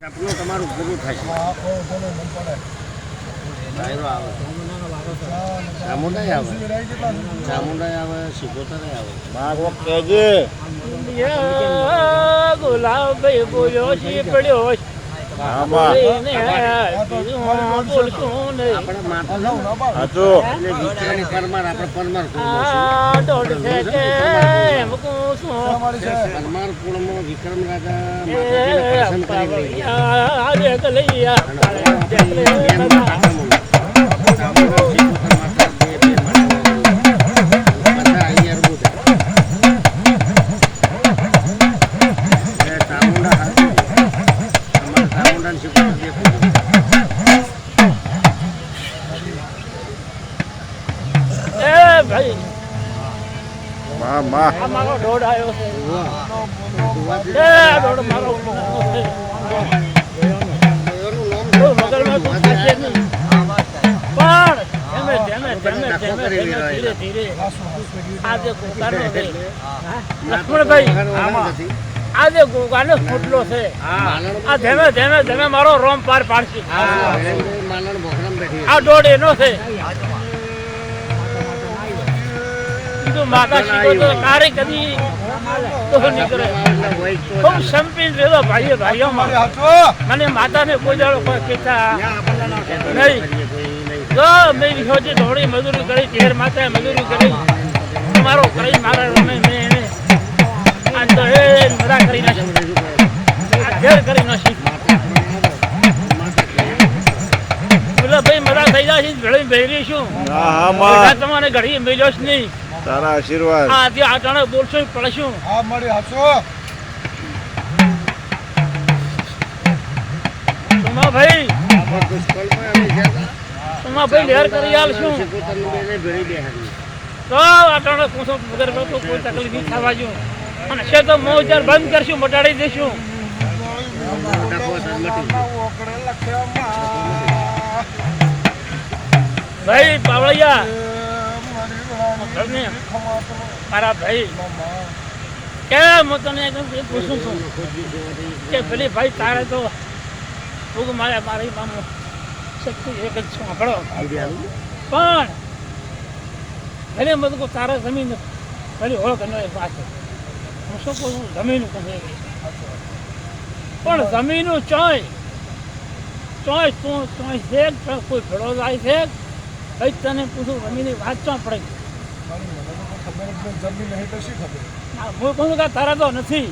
આપણું તમારું પૂરું થાય છે. ડાયરો આવે, ચામુંડાઈ આવે, ચામુંડાઈ આવે, સિકોતરાઈ આવે. મારો કેજે ગુલાબ બોલ્યો છે પડ્યો પરમાર કુળમાં વિક્રમ મારો ઢોળ આવ્યો છે મારો લક્ષ્મણભાઈ આજે ગોગાનો ફૂટલો છે આ ધેમે ધેમે ધેમે મારો રોમ પાર પાડશે આ દોડ એનો છે માતા શીખો તો કાર્ય કદી તો નીકળે ખૂબ સંપીન વેલો ભાઈઓ ભાઈઓમાં મને માતાને કોઈ દાડો કોઈ કહેતા નહીં જો મેં વિહોજી થોડી મજૂરી કરી તેર માતાએ મજૂરી કરી મારો કરી મારા રમે મેં એને આ તો એ મજા કરી નાખી આ ઘેર કરી નાખી બોલો ભાઈ મજા થઈ જાય ભેળી ભેરી છું તમારે ઘડી મેલ્યો જ નહીં તારા આશીર્વાદ આ જે આટાણે બોલશો પડશું હા મળી હાચો સુમાભાઈ સુમાભાઈ લહેર કરી આલશું તો આટાણે પૂછો વગર તો કોઈ તકલીફ નહીં થવા જો અને છે તો મોજાર બંધ કરશું મટાડી દઈશું ભાઈ પાવળિયા મારા ભાઈ કે હું તને પૂછું છું કે પેલી ભાઈ તારે તો ભૂગ મારે મારી મામો શક્તિ એક જ છું આપણો પણ ભલે બધું તારા જમીન ભલે ઓળખ ન પાસે હું શું કહું જમીન કહે પણ જમીનું ચોય ચોય તું ચોય છે કોઈ ભેળો જાય છે ભાઈ તને પૂછું જમીનની વાત ચો પડે હું કહું કે તારા તો નથી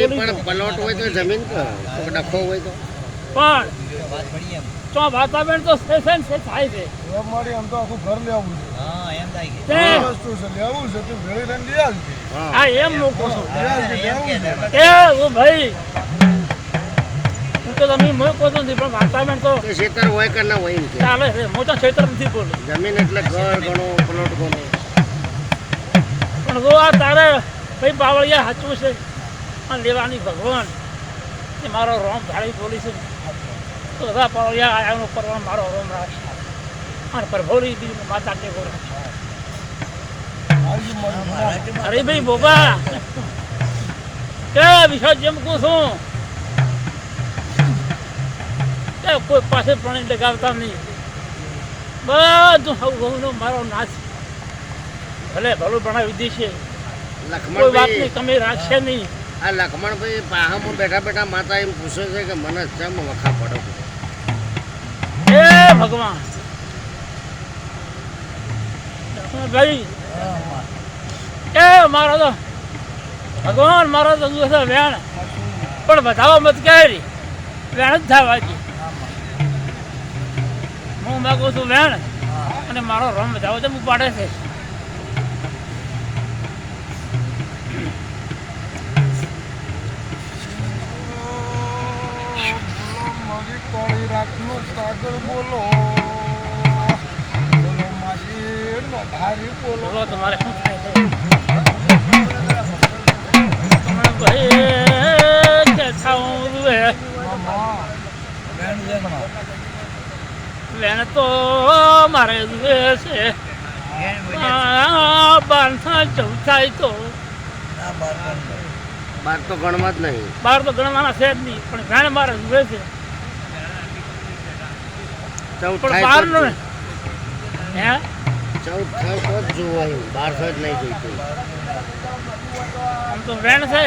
પણ પલોટ હોય તો જમીન ડખો હોય તો પણ ચો વાતાવરણ તો સેશન સે થાય છે આમ તો આખું ઘર લેવું તે વસ્તુ છે લેવું છે તું ભેળી લઈને લઈ આવજે આ એમ મૂકો છું એ ઓ ભાઈ હું તો તમે મૂકો તો નથી પણ વાતાવરણ તો ખેતર હોય કે ના હોય ચાલે છે મોટા ક્ષેત્ર નથી બોલે જમીન એટલે ઘર ગણો પ્લોટ ગણો પણ જો આ તારે ભાઈ બાવળિયા સાચું છે અને લેવાની ભગવાન એ મારો રોમ ધારી બોલી છે તો બધા પાવળિયા આયાનો પરવાનો મારો રોમ રાખશે અને પ્રભોરી બીજી માતા ટેકો રાખશે અરે ભાઈ બોબા કે વિશ્વ જેમ કહું છું કે કોઈ પાસે પાણી લગાવતા નહીં બધું હવનો મારો નાશ ભલે ભલું બનાવી દેશે કોઈ વાતની કમી રાખશે નહીં આ લક્ષ્મણભાઈ પાહામાં બેઠા બેઠા માતા એમ પૂછે છે કે મને કેમ વખા પડો એ ભગવાન ભાઈ એ મારો તો ભગવાન મારો તો વેણ પણ બતાવો મત કરી વેણ જ થવા દે હું માગું છું વેણ અને મારો રમ બતાવો તો હું પાડે છે બોલો તમારે શું થાય છે ભાઈ કે થાઉં વેણ તો મારે છે બારસા ચૌથાય તો બાર તો ગણવા જ નહીં. બાર તો ગણવાના છે જ નહીં, પણ વેણ મારે જુએ છે. 14 પણ થાય બાર તો નો જ હે 14 થાય તો જ જોવો એમ. 12 જ નહીં જોઈતું. આમ તો વેણ છે.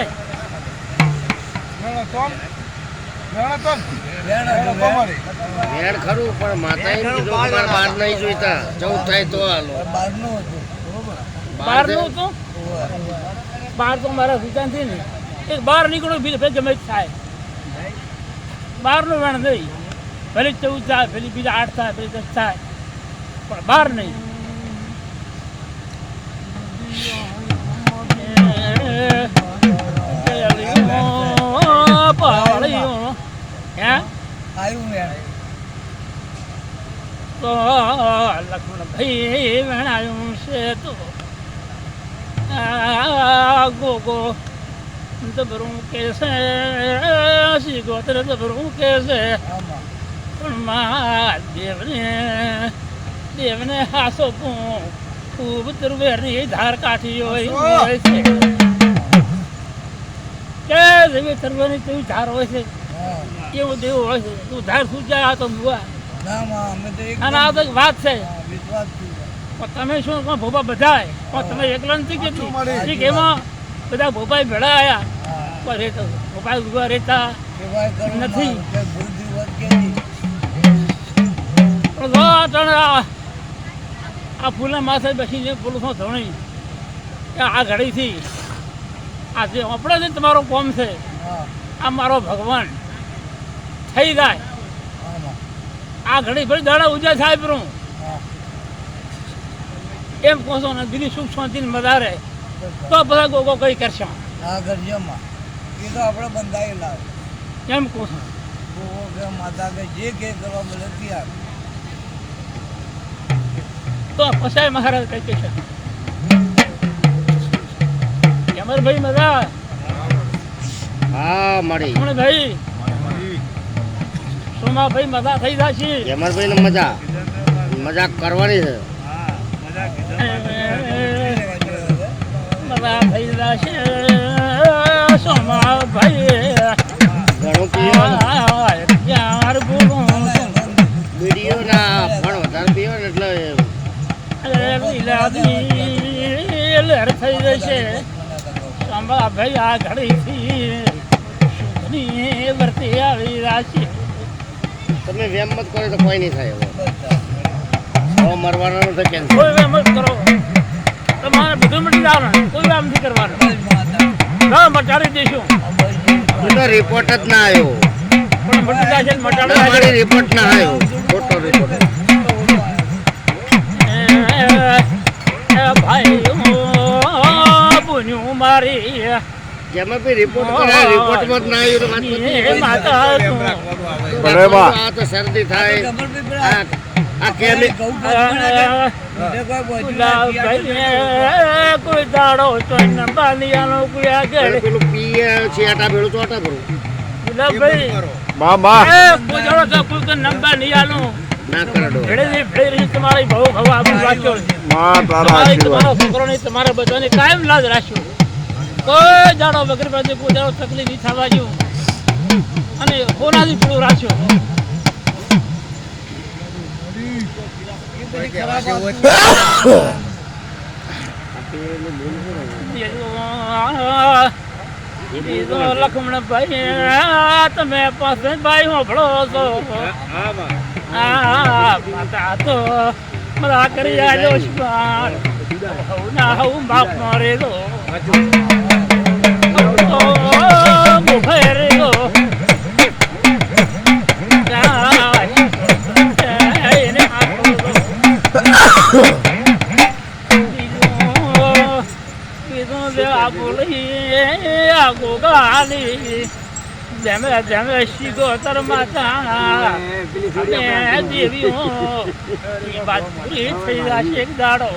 વેણ ખરું પણ માતા એમ કીધું કે મારે 12 નહીં જોઈતા. 14 થાય તો હાલો. બાર નું હતું. બાર તો મારા વિચારથી ને એક બાર નીકળો બીજું ગમે તે થાય. બાર નું વેણ નહીં. ભલે 14 થાય, ભલે બીજા 8 થાય, ભલે 10 થાય, પણ બાર નહીં. હે તો લક્ષ્મણ ભાઈ વેણાયું છે તો ગોગો દબરું કે છે શી ગોત્ર દબરું કે છે પણ મા દેવને હાસો ખૂબ દુર્વેરની ધાર કાઢી હોય છે કે દેવી તરવાની તેવી ધાર હોય છે એવું દેવું હોય છે. તું ધાર શું જાય તો અને આ તો વાત છે. પણ તમે શું કોણ ભોપા બધાય પણ તમે એકલા નથી કેટલી એમાં બધા ભોપાઈ ભેળા આવ્યા પણ રહેતા ભોપાઈ ઉભા રહેતા નથી. આ ફૂલના માથે બેસીને પોલીસનો ધોણી આ ઘડીથી આ જે આપણે છે તમારો કોમ છે આ મારો ભગવાન થઈ જાય. આ ઘડી ફરી દાડા ઉજા થાય પરું એમ કહો છો ને બીજી સુખ શાંતિ મજા રહે તો બધા ગોગો કઈ કરશો આપણે બંધાયેલા એમ કહો છો. માતા કે જે કે કરવા મળે ત્યાં તો પસાય મહારાજ કઈ કહેશે અમરભાઈ મજા હા મળી. ભાઈ સોમાભાઈ મજા થઈ જશે. યમરભાઈ ને મજા કરવાની છે. મજા થઈ જશે સોમાભાઈ ઘણું પીવો યાર બોલું વિડીયો ના પણ વધારે પીવો ને એટલે લહેર થઈ જશે સોમાભાઈ આ ઘડીથી સુખની વર્તી આવી રાશી. તમે વેમ મત કરો તો કોઈ નહીં થાય. હવે મરવાનો નથી કેન્સલ. કોઈ વેમ જ કરો તમારે બધું મટી જવાનું. કોઈ વેમ નથી કરવાનું. મટાડી દઈશું એનો રિપોર્ટ જ ના આવ્યો. પણ મટી જશે મટાડી મારી રિપોર્ટ ના આવ્યો. ખોટો રિપોર્ટ. ભાઈ બુન્યું મારી જેમાં બી રિપોર્ટ કરાય રિપોર્ટમાં જ ના આવ્યું તો વાત નથી. માતા આ તો શરદી થાય. આ કેમે કોઈ દાડો તો નંબાલિયાનો કોઈ આગળ પેલું પીએ છે આટા ભેળું તો આટા ભરું ગુલાબભાઈ કોઈ દાડો તો કોઈ નંબાલિયાનો ના કરડો. ભેળે તમારી બહુ હવા રાખ્યો તમારા છોકરોને તમારા બધાને કાયમ લાજ રાખ્યો. કોઈ દાડો વગર પાસે કોઈ દાડો તકલીફ નહીં થવા જો અને કોનાથી પૂરું રાખ્યો. લક્ષ્મણ ભાઈ તમે પાસે ભાઈ હોભળો છો. માતા તો મરા કરી આવ્યો ના હું બાપ મારે તો રે તો જેમે જેમે શિગોતર માતા દેવીઓ વાત પૂરી થઈ જશે એક દાડો.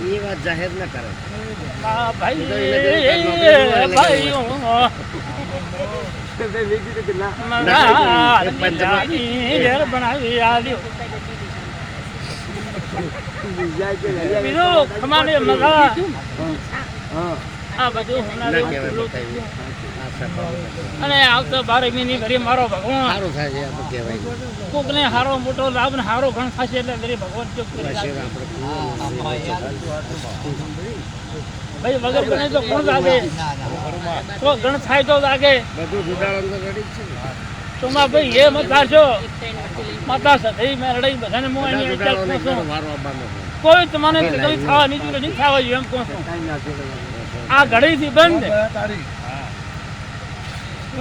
એ વાત જાહેર ના કરે. ભાઈ ભાઈઓ બનાવી આવ્યો બીજું ખમાને મજા આ બધું ના હોનારું કહેવાય પેલું બતાવ્યું. આ સફળ. અને આવતો 12 મહિની ઘરે મારો ભગવાન સારું થાય છે આપણે કહેવાય છે. કોકને હારો મોટો લાભ ને હારો ઘણ થશે એટલે ઘરે ભગવાન ચૂપ કરી બસ રાખે. એવું આપણે ભાઈ વગર ગણે તો કોણ લાગે તો ગણ થાય તો લાગે. બધું જોડાણ અંદર રેડી જ છે ને. ચોમા ભાઈ એ મત હારશો માતા સાથે મેં લડાઈ બધાને મોં બધા એની જોડાણોને કહું છું. ઘર વારો આવવાનો છે. કોઈ તમારે તકલીફ થવા નહીં જોઈએ, નહીં થવા જોઈએ એમ કહું છું. આ ઘડીથી બંધ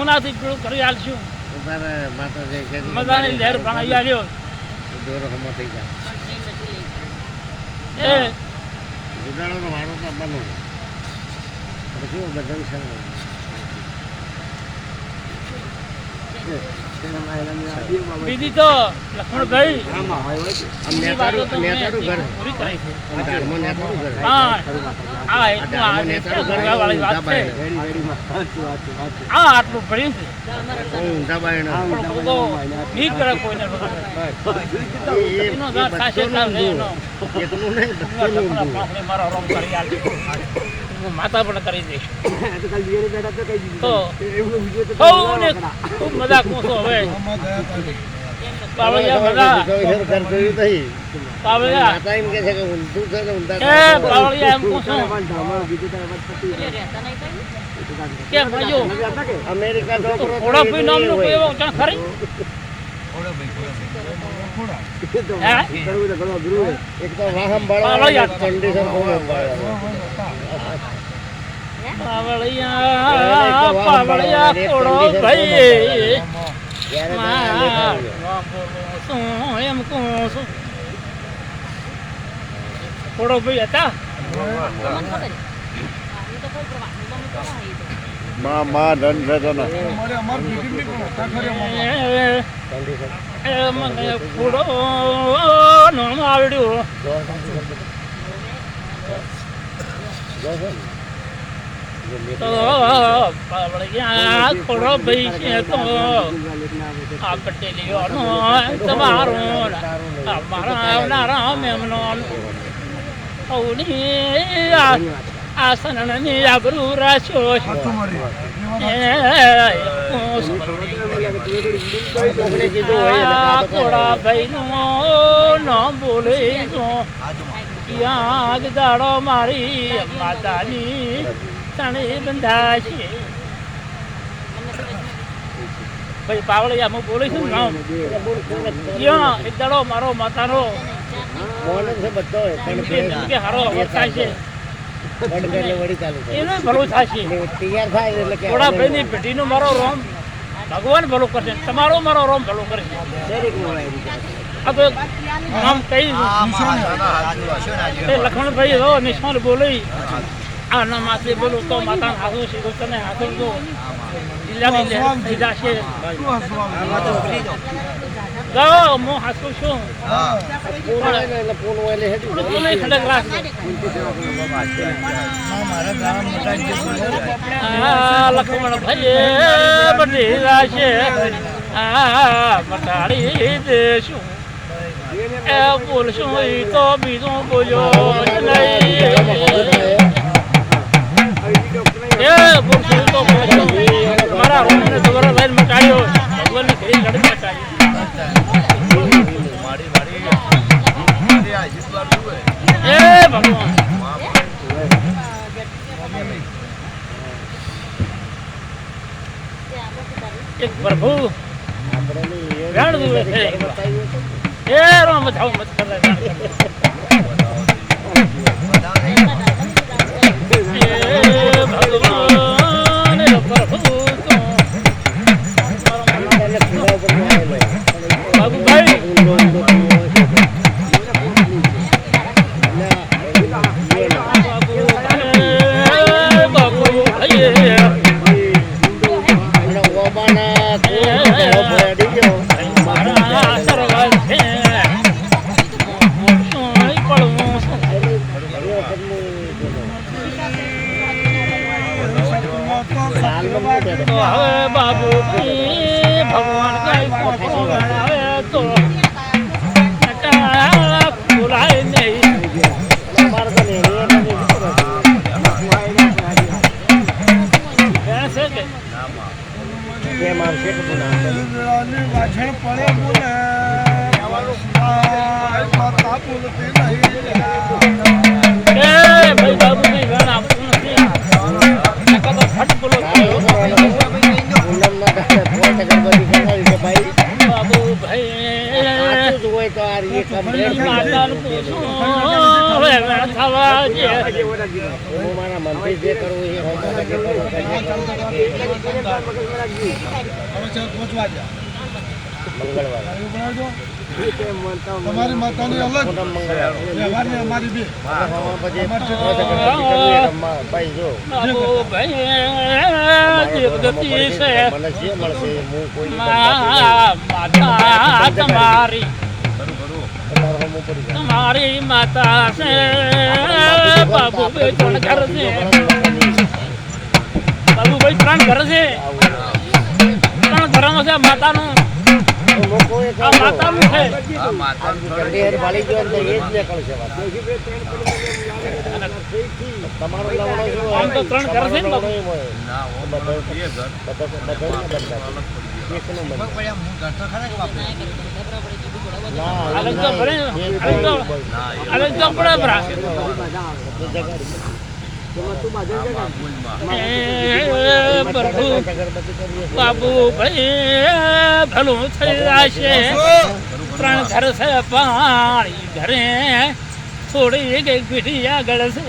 ઉનાથી પેલું કરી આલશું તો તારે માતાજી કહે છે, મજાની લહેર ભણાવી આલ્યો દોરો હમો થઈ જાય. એ જોડાણોનો વારો તો આવવાનો છે. પછી શું બધાને સારું. બીજી તો લક્ષ્મણભાઈ આમ બીજી વાતો તો મેં નેતાનું ઘર. પૂરી કરી છે. આમ ધારમાં નેતાનું ઘર. હા આ એટલું આ વાળી વાત છે. આ આટલું ભણ્યું છે ઊંધા બાયણા. પણ બધો નહીં કરે કોઈને એનો દાંત થશે તાર લે એનો. એકલું નહીં, એમના બધું લખણા ઊંધું. પાસે મારો રોમ કરી આલજો. હું માતા પણ કરી દઈશ તો સૌને ખૂબ મજા કોસો હવે પાવળિયા બધા ઘર જોયું નહીં. પાવળિયા માતા એમ કહે છે કે ઊંધું છે ને ઊંધા એ પાવળિયા એમ કોસો કેમ ભાઈઓ અમેરિકા છોકરો ઘોડાભાઈ નામનું કોઈ એવો જાણ ખરી હે એક તો વાહન બળવા પાવળિયા. કન્ડિશન બહુ પાવળિયા કોડો ભાઈ એમ કહું છું કોડો ભાઈ હતા એ મને કોડો નામ આવડ્યું તો પાવળિયા કોડો ભાઈ છે તો આ પટેલીઓનો તમારો અમારા આવનારા મેમનો આસનની આબરૂ રાખ્યો કોડા ભાઈ નો બોલે યાદ દાડો મારી માતાની તણી બંધા છે ભાઈ પાવળિયા હું બોલું છું ને યા એક દાડો મારો માતાનો મોને છે બધો કે હારો અવર થાય છે વડગરને વળી ચાલુ થાય. એને ભલું થાય છે એટલે તૈયાર થાય એટલે કે થોડા ભાઈની પેઢીનો મારો રોમ ભગવાન ભલું કરશે તમારો મારો રોમ ભલું કરશે આ તો નામ કઈ લખમણભાઈ હો નિશાન બોલી આ ના માથે બોલું તો માતા હાથો છે તને હાથો તો જિલ્લાની લહેર થઈ જશે ગાઓ હું હાથું છું પૂર્ણ હોય ને એટલે પૂર્ણ હોય એટલે હેઠું. થોડું નહીં ખડક રાખજો લક્ષ્મણભાઈ બધી રાશે મટાડી દેશું એ બોલશું ઈ તો બીજું બોલ્યો જ નહીં એ બોલશું તો બોલશું મારા રોમને દોરા લઈને મટાડ્યો ભગવાનની ઘડી લડી મટાડી એ ભગવાન એક પ્રભુ જાણ દુવે છે એ રામ જાવ મત કરે એ ભગવાન એ પ્રભુ તો બાબુભાઈ બાબુ ભગવાન કઈ તો ખોલાય નહીં કેમ આવશે કે તું ના કરે? વેળાની વાછણ પડે બોલે માતા બોલતી નહીં એ ભાઈ બાબુજી વેણ આપતું નથી નકર તો ફટ બોલો પૂનમના દાડે 4 ગણપતિ કરાવી છે ભાઈ. બાબુ ભાઈ સાચું જ હોય તો આ રીતે કમ્પ્લેટ થઈ જાય. માતાનું પૂછું હવે વેણ થવા દે. હું મારા મનથી જે કરવું એ હું મને જે કરવું મંગળવાર તમારી માતાની અલગ પૂનમ મંગળવાર વ્યવહારની અમારી બે પછી 4 ગણપતિ કરવી એ રમવા ભાઈ જો બાબુ ભાઈ દેવદત્તી છે મને જે મળશે હું કોઈ માતા તમારી તમારો હમું પડી જાય. તમારી માતા છે બાબુ ભાઈ 3 ઘર છે બાબુ ભાઈ 3 ઘર છે 3 ઘરમાં છે માતાનું લોકોએ આ માતાનું છે કઢેર વાળી ગયો એટલે એ જ નીકળશે વાત. તમારો લવણો શું હોય? આમ તો 3 ઘર છે ને તમારો બાબુ. લવણો એમ હોય. બધા એકનું બંધ. ના, અલગ તો ભલે એ અલગ તો પડે ભરા પ્રભુ બાબુ ભાઈ ભલું થઈ જશે 3 ઘર છે પાણી ઘરે થોડી કઈ પીઠી આગળ છે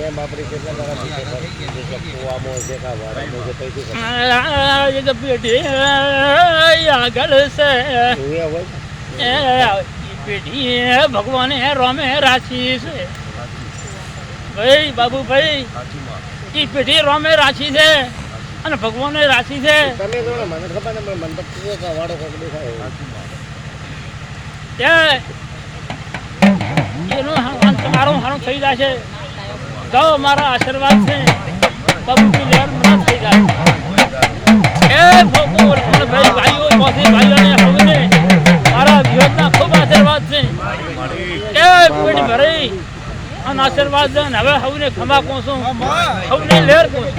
એમ આપણી કેટલા દાડા પીછે પર જે કુવામાં હોય છે કાં વાડામાં હોય છે પૈસું કરે. એક પેઢી આગળ છે એવું એ હોય ને? એ પેઢી ભગવાને રોમે રાખી છે ભાઈ બાબુભાઈ એ પેઢી રોમે રાખી છે અને ભગવાને રાખી છે તમે જો ને મને ખબર ને પણ મને તો પૂરો કાં વાડો કોક દેખાય. તે એનું મારું હારું થઈ જશે તો મારા આશીર્વાદ છે બાબુજી લેર મને થઈ જાય એ ભગવાન ભાઈ ભાઈઓ પાસે ભાઈઓને હવે મારા વિરોધના ખૂબ આશીર્વાદ છે એ પેટ ભરી અને આશીર્વાદ છે ને હવે હવને ખમા કોશું હવને લેર કોશું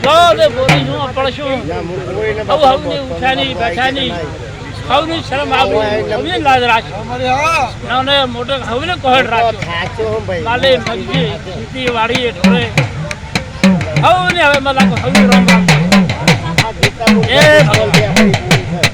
જો તે બોલીશું પડશું ના, હું કોઈને હવ હવની ઉઠાની બેઠાની હવની શરમ આવી હવની લાજ રાખી અમારી હા નાને મોટો હવને કોહડ તો રાખ્યો થાચો હું ભાઈ. માલે મગજી સીધી વાડી ઢોરે હવને હવે મલા કો હવની રોમ આ ગીતા એ ભગવાન. આપણી પૂરી થાય.